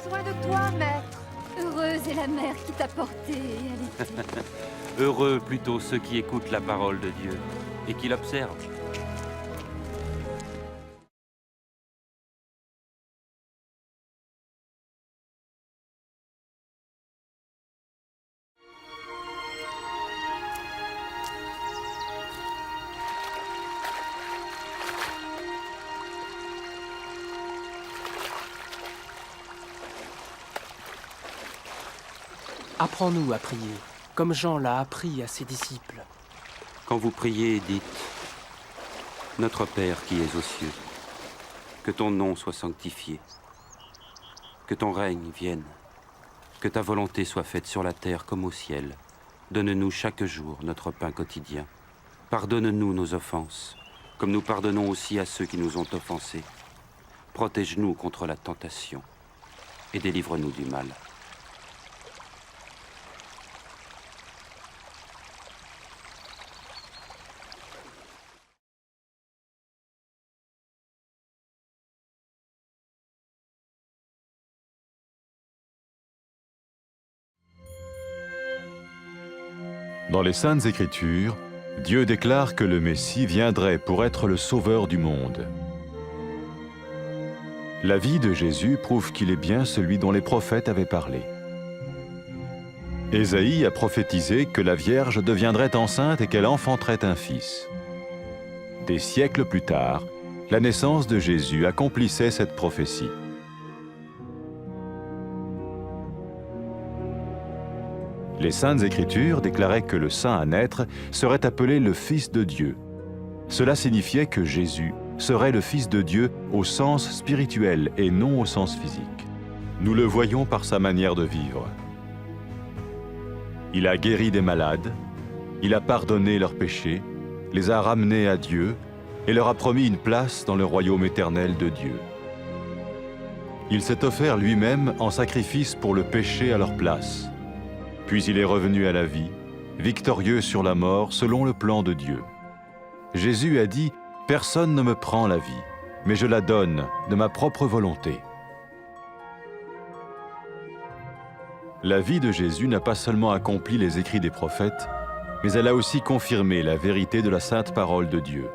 besoin de toi, maître. Heureuse est la mère qui t'a porté et allaitée. Heureux plutôt ceux qui écoutent la parole de Dieu et qui l'observent. Apprends-nous à prier, comme Jean l'a appris à ses disciples. Quand vous priez, dites « Notre Père qui es aux cieux, que ton nom soit sanctifié, que ton règne vienne, que ta volonté soit faite sur la terre comme au ciel. Donne-nous chaque jour notre pain quotidien. Pardonne-nous nos offenses, comme nous pardonnons aussi à ceux qui nous ont offensés. Protège-nous contre la tentation et délivre-nous du mal. » Dans les Saintes Écritures, Dieu déclare que le Messie viendrait pour être le sauveur du monde. La vie de Jésus prouve qu'il est bien celui dont les prophètes avaient parlé. Ésaïe a prophétisé que la Vierge deviendrait enceinte et qu'elle enfanterait un fils. Des siècles plus tard, la naissance de Jésus accomplissait cette prophétie. Les Saintes Écritures déclaraient que le saint à naître serait appelé le Fils de Dieu. Cela signifiait que Jésus serait le Fils de Dieu au sens spirituel et non au sens physique. Nous le voyons par sa manière de vivre. Il a guéri des malades, il a pardonné leurs péchés, les a ramenés à Dieu et leur a promis une place dans le royaume éternel de Dieu. Il s'est offert lui-même en sacrifice pour le péché à leur place. Puis il est revenu à la vie, victorieux sur la mort selon le plan de Dieu. Jésus a dit « Personne ne me prend la vie, mais je la donne de ma propre volonté. » La vie de Jésus n'a pas seulement accompli les écrits des prophètes, mais elle a aussi confirmé la vérité de la sainte parole de Dieu.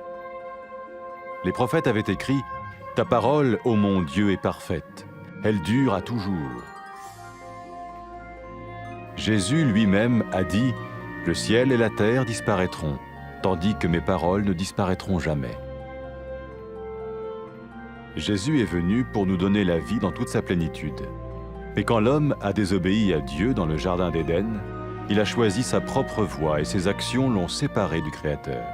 Les prophètes avaient écrit « Ta parole, ô mon Dieu, est parfaite, elle dure à toujours. » Jésus lui-même a dit « Le ciel et la terre disparaîtront, tandis que mes paroles ne disparaîtront jamais. » Jésus est venu pour nous donner la vie dans toute sa plénitude. Et quand l'homme a désobéi à Dieu dans le jardin d'Éden, il a choisi sa propre voie et ses actions l'ont séparé du Créateur.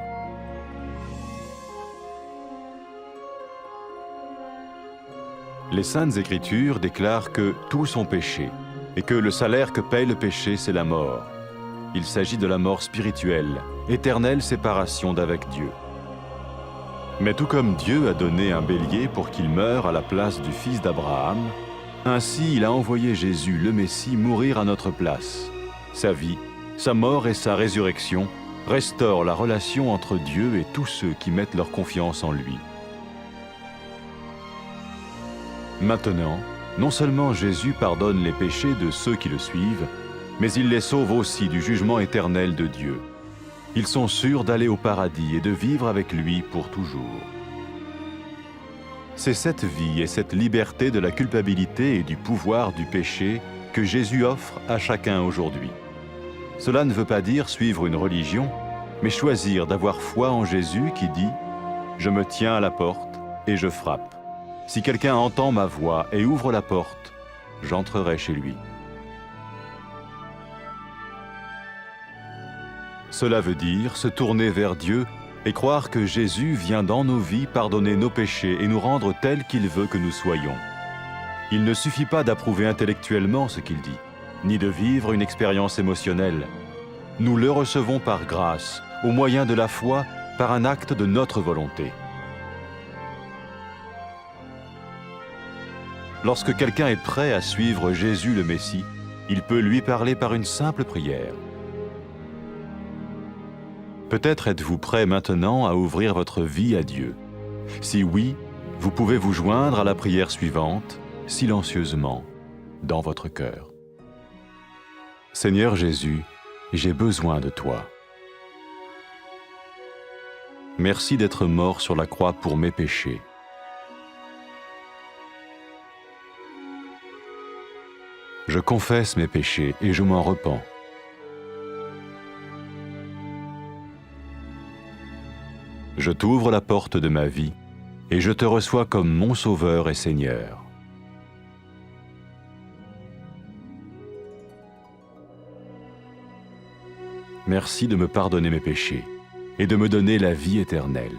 Les Saintes Écritures déclarent que tous ont péché et que le salaire que paye le péché, c'est la mort. Il s'agit de la mort spirituelle, éternelle séparation d'avec Dieu. Mais tout comme Dieu a donné un bélier pour qu'il meure à la place du fils d'Abraham, ainsi il a envoyé Jésus, le Messie, mourir à notre place. Sa vie, sa mort et sa résurrection restaurent la relation entre Dieu et tous ceux qui mettent leur confiance en lui. Maintenant, non seulement Jésus pardonne les péchés de ceux qui le suivent, mais il les sauve aussi du jugement éternel de Dieu. Ils sont sûrs d'aller au paradis et de vivre avec lui pour toujours. C'est cette vie et cette liberté de la culpabilité et du pouvoir du péché que Jésus offre à chacun aujourd'hui. Cela ne veut pas dire suivre une religion, mais choisir d'avoir foi en Jésus qui dit « Je me tiens à la porte et je frappe. Si quelqu'un entend ma voix et ouvre la porte, j'entrerai chez lui. » Cela veut dire se tourner vers Dieu et croire que Jésus vient dans nos vies pardonner nos péchés et nous rendre tels qu'il veut que nous soyons. Il ne suffit pas d'approuver intellectuellement ce qu'il dit, ni de vivre une expérience émotionnelle. Nous le recevons par grâce, au moyen de la foi, par un acte de notre volonté. Lorsque quelqu'un est prêt à suivre Jésus le Messie, il peut lui parler par une simple prière. Peut-être êtes-vous prêt maintenant à ouvrir votre vie à Dieu. Si oui, vous pouvez vous joindre à la prière suivante, silencieusement. dans votre cœur. Seigneur Jésus, j'ai besoin de toi. Merci d'être mort sur la croix pour mes péchés. Je confesse mes péchés et je m'en repens. Je t'ouvre la porte de ma vie et je te reçois comme mon Sauveur et Seigneur. Merci de me pardonner mes péchés et de me donner la vie éternelle.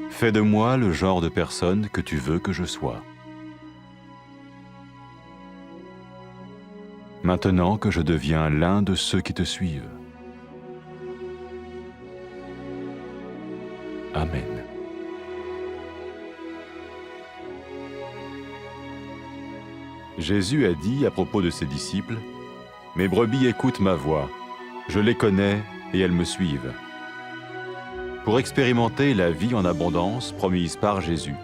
Fais de moi le genre de personne que tu veux que je sois. Maintenant que je deviens l'un de ceux qui te suivent. Amen. Jésus a dit à propos de ses disciples, « Mes brebis écoutent ma voix, je les connais et elles me suivent. » Pour expérimenter la vie en abondance promise par Jésus,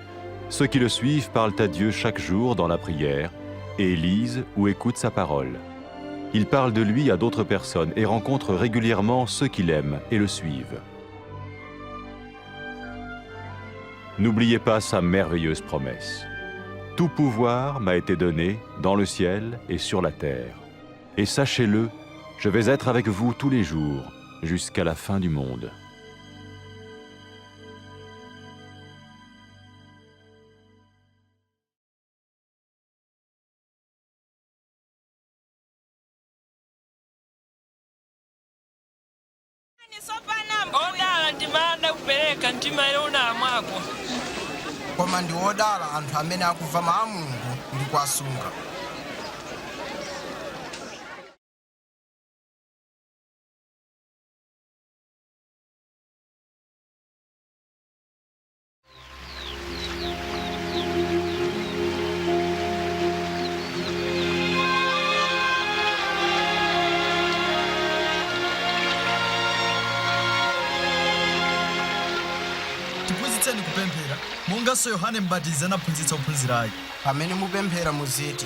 ceux qui le suivent parlent à Dieu chaque jour dans la prière et lisent ou écoutent sa parole. Ils parlent de lui à d'autres personnes et rencontrent régulièrement ceux qui l'aiment et le suivent. N'oubliez pas sa merveilleuse promesse. Tout pouvoir m'a été donné dans le ciel et sur la terre. Et sachez-le, je vais être avec vous tous les jours, jusqu'à la fin du monde. Odala ndimanda kupereka mtima ilona mwako. Koma ndi odala anthu amene akumva mawu a Mulungu ndi kuwasunga. Tiphunzitseni kupemphera monganso Yohane M'batizi anaphunzitsa ophunzira ake. Pamene mupemphera muziti,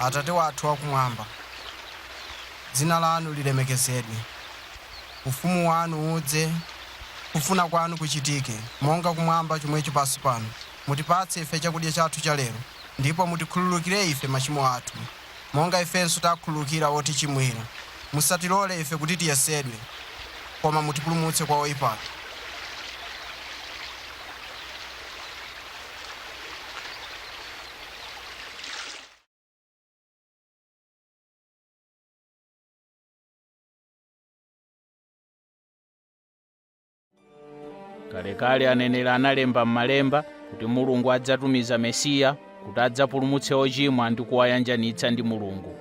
Atate wathu wakumwamba, dzina lanu lilemekezedwe, ufumu wanu udze, kufuna kwanu kuchitike, monga kumwamba chomwecho pansi pano. Mutipatse ife chakudya chathu cha lero, ndipo mutikhululukire ife machimo athu, monga ifenso takhululukira otichimwira. Musatilole ife kuti tiyesedwe, koma mutipulumutse kwa oyipayo. Kalekale aneneri analemba m'malemba kuti Mulungu adzatumiza Mesiya kuti adzapulumutse ochimwa ndi kuwayanjanitsa ndi Mulungu.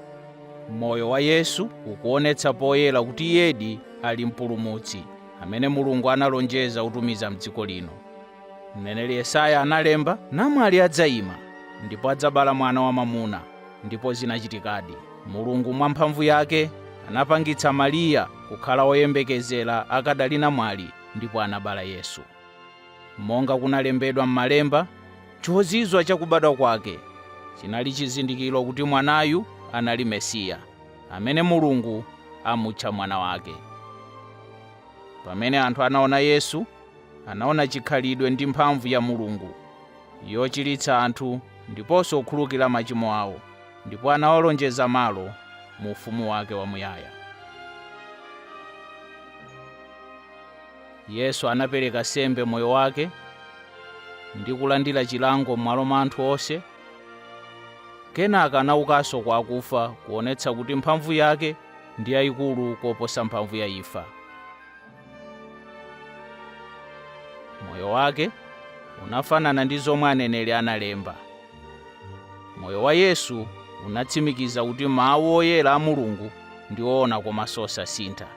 Moyo wa Yesu ukuonetsa poyera kuti iyedi ali mpulumutsi amene Mulungu analonjeza kutumiza m'dziko lino. Mneneri Yesaya analemba, namwali adzayima ndipo adzabala mwana wamwamuna, ndipo zinachitikadi. Mulungu mwa mphamvu yake anapangitsa Mariya kukhala woyembekezera akadali namwali, ndipo anabala Yesu. Monga kunalembedwa m'malemba, chozizwa chakubadwa kwake chinali chizindikiro kuti mwanayu anali Mesiya, amene Mulungu amutcha mwana wake. Pamene anthu anaona Yesu, anaona chikhalidwe ndi mphamvu ya Mulungu yochiritsa anthu ndiponso kukhululukira machimo awo, ndipo anawalonjeza malo mu ufumu wake wamuyaya. Yesu anapereka sembe moyo wake ndi kulandira chilango m'malo mwa anthu onse. Kenaka anaukanso kwa akufa kuonetsa kuti mphamvu yake ndi yayikulu koposa mphamvu ya imfa. Moyo wake unafanana ndi zomwe aneneri analemba. Moyo wa Yesu unatsimikiza kuti mawu oyera a Mulungu ndi oona komanso osasintha.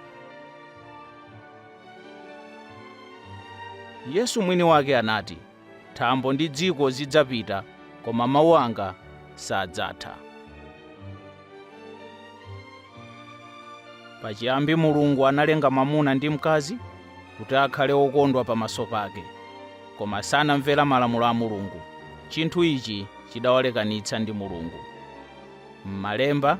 Yesu mwini wake anati, thambo ndi dziko zidzapita, koma mawu anga sadzatha. Pachiyambi Mulungu analenga mwamuna ndi mkazi kuti akhale okondwa pamaso pake. koma sanamvera malamulo a Mulungu. Chinthu ichi chidawalekanitsa ndi Mulungu. M'Malemba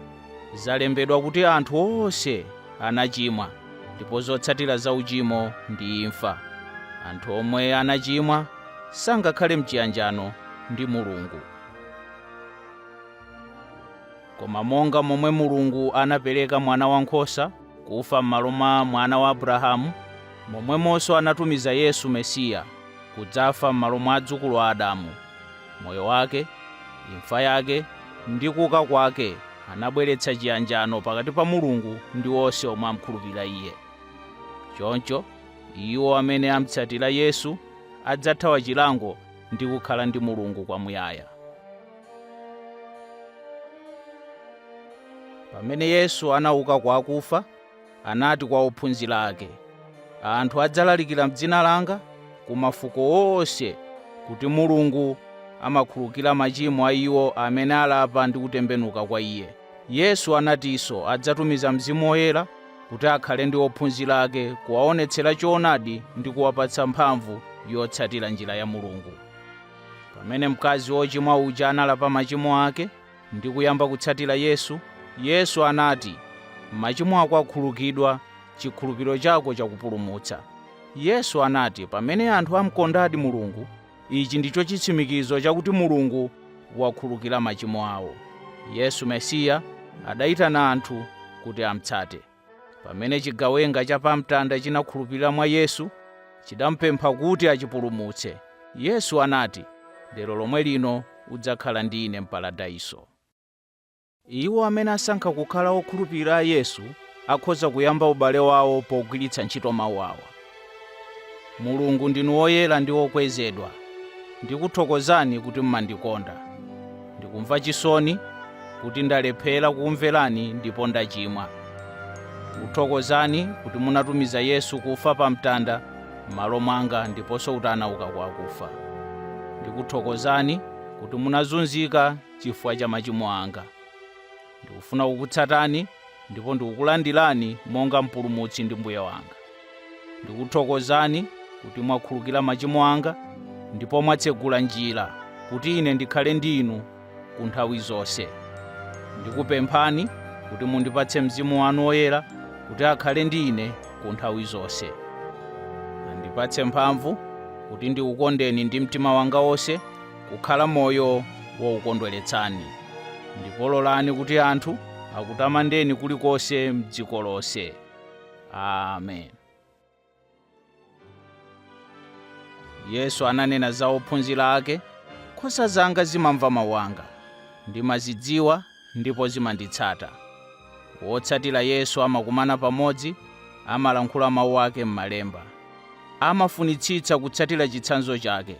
zalembedwa kuti anthu onse anachimwa, ndipo zotsatira za uchimo ndi imfa. Anthu omwe anachimwa sangakhale m'chiyanjano ndi Mulungu. Koma monga momwe Mulungu anapereka mwana wankhosa kufa m'malo mwa mwana wa Abrahamu, momwemonso anatumiza Yesu Mesiya kudzafa m'malo mwa adzukulu a Adamu. Moyo wake, imfa yake ndi kuuka kwake anabweretsa chiyanjano pakati pa Mulungu ndi onse omwe amkhulupirira Iye. Choncho iwo amene amutsatira Yesu adzathawa chilango ndi kukhala ndi Mulungu kwamuyaya. Pamene Yesu anauka kwa akufa, anati kwa ophunzira ake, anthu adzalalikira m'dzina langa ku mafuko onse kuti Mulungu amakhululukira machimo a iwo amene alapa ndi kutembenuka kwa Iye. Yesu anatinso adzatumiza Mzimu Woyera kuti akhale ndi ophunzira ake, kuwaonetsera choonadi ndi kuwapatsa mphamvu yotsatira njira ya Mulungu. Pamene mkazi wochimwa uja analapa machimo ake ndi kuyamba kutsatira Yesu, Yesu anati, machimo ako akhululukidwa, chikhulupiriro chako chakupulumutsa. Yesu anati, pamene anthu amukondadi Mulungu, ichi ndicho chitsimikizo chakuti Mulungu wakhululukira machimo awo. Yesu Mesiya adayitana anthu kuti amutsate. Pamene chigawenga cha pamtanda chinakhulupirira mwa Yesu, chidamupempha kuti achipulumutse. Yesu anati, lero lomwe lino udzakhala ndi Ine m'paradaiso. Iwo amene asankha kukhala okhulupirira Yesu akhoza kuyamba ubale wawo pogwiritsa ntchito mawu awa. Mulungu ndinu woyera ndi wokwezedwa. Ndikuthokozani kuti mmandikonda. Ndikumva chisoni kuti ndalephera kukumverani ndipo ndachimwa. Ndikuthokozani kuti munatumiza Yesu kufa pa mtanda m'malo mwanga ndiponso kuti anauka kwa akufa. Ndikuthokozani kuti munazunzika chifukwa cha machimo anga. Ndikufuna kukutsatani ndipo ndikukulandirani monga mpulumutsi ndi mbuye wanga. Ndikuthokozani kuti mwakhululukira machimo anga ndipo mwatsegula njira kuti ine ndikhale ndi inu ku nthawi zonse. Ndikupemphani kuti mundipatse Mzimu wanu Woyera kuti akhale ndi ine ku nthawi zonse. Andipatse mphamvu kuti ndikukondeni ndi mtima wanga wonse, kukhala moyo wokukondweretsani. Ndipo lolani kuti anthu akutamandeni kulikonse m'dziko lonse. Amen. Yesu ananena za ophunzira ake, nkhosa zanga zimamva mawu anga, ndimazidziwa ndipo zimanditsata. Wotsatira Yesu amakumana pamodzi, amalankhula mawu ake m'Malemba. Amafunitsitsa kutsatira chitsanzo chake,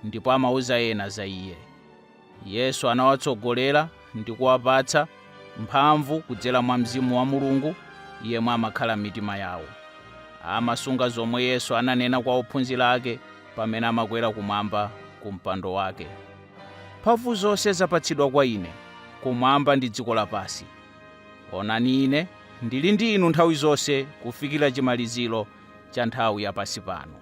ndipo amauza ena za Iye. Yesu anawatsogolera ndi kuwapatsa mphamvu kudzera mwa Mzimu wa Mulungu, yemwe amakhala m'mitima yawo. Amasunga zomwe Yesu ananena kwa ophunzira ake pamene amakwera kumwamba ku mpando wake. Mphamvu zonse zapatsidwa kwa Ine, kumwamba ndi dziko lapansi. Onani Ine ndili ndi inu nthawi zonse kufikira chimaliziro cha nthawi yapansi pano.